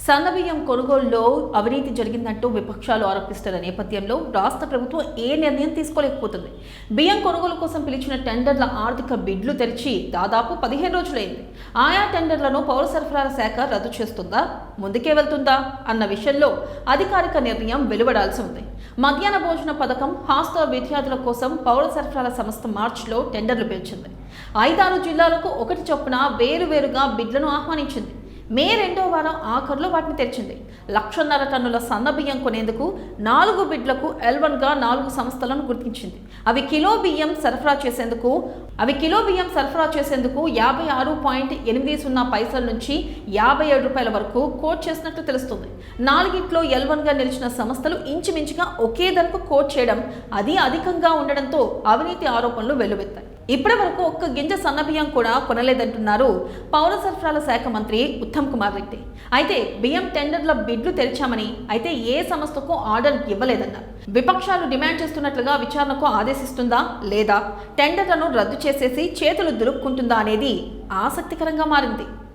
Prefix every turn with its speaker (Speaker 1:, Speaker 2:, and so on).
Speaker 1: సన్నబియ్యం కొనుగోలులో అవినీతి జరిగిందంటూ విపక్షాలు ఆరోపిస్తున్న నేపథ్యంలో రాష్ట్ర ప్రభుత్వం ఏ నిర్ణయం తీసుకోలేకపోతుంది. బియ్యం కొనుగోలు కోసం పిలిచిన టెండర్ల ఆర్థిక బిడ్లు తెరిచి దాదాపు 15 రోజులైంది. ఆయా టెండర్లను పౌర సరఫరాల శాఖ రద్దు చేస్తుందా, ముందుకే వెళ్తుందా అన్న విషయంలో అధికారిక నిర్ణయం వెలువడాల్సి ఉంది. మధ్యాహ్న భోజన పథకం, హాస్టల్ విద్యార్థుల కోసం పౌర సరఫరాల సంస్థ మార్చిలో టెండర్లు పిలిచింది. 5-6 జిల్లాలకు ఒకటి చొప్పున వేరువేరుగా బిడ్లను ఆహ్వానించింది. మే 2వ వారం ఆఖరులో వాటిని తెరిచింది. 1.5 టన్నుల సన్నబియ్యం కొనేందుకు 4 బిడ్లకు L1గా 4 సంస్థలను గుర్తించింది. అవి కిలో బియ్యం సరఫరా చేసేందుకు 56.80 పైసల నుంచి 57 రూపాయల వరకు కోట్ చేసినట్లు తెలుస్తుంది. 4గిట్లో L1గా నిలిచిన సంస్థలు ఇంచుమించుగా ఒకే ధరకు కోట్ చేయడం, అది అధికంగా ఉండడంతో అవినీతి ఆరోపణలు వెల్లువెత్తాయి. ఇప్పటి వరకు ఒక్క గింజ సన్నబియ్యం కూడా కొనలేదంటున్నారు పౌర సరఫరాల శాఖ మంత్రి ఉత్తమ్ కుమార్ రెడ్డి. అయితే బియ్యం టెండర్ల బిడ్లు తెరిచామని, అయితే ఏ సంస్థకు ఆర్డర్ ఇవ్వలేదన్నారు. విపక్షాలు డిమాండ్ చేస్తున్నట్లుగా విచారణకు ఆదేశిస్తుందా, లేదా టెండర్లను రద్దు చేసేసి చేతులు దులుపుకుంటుందా అనేది ఆసక్తికరంగా మారింది.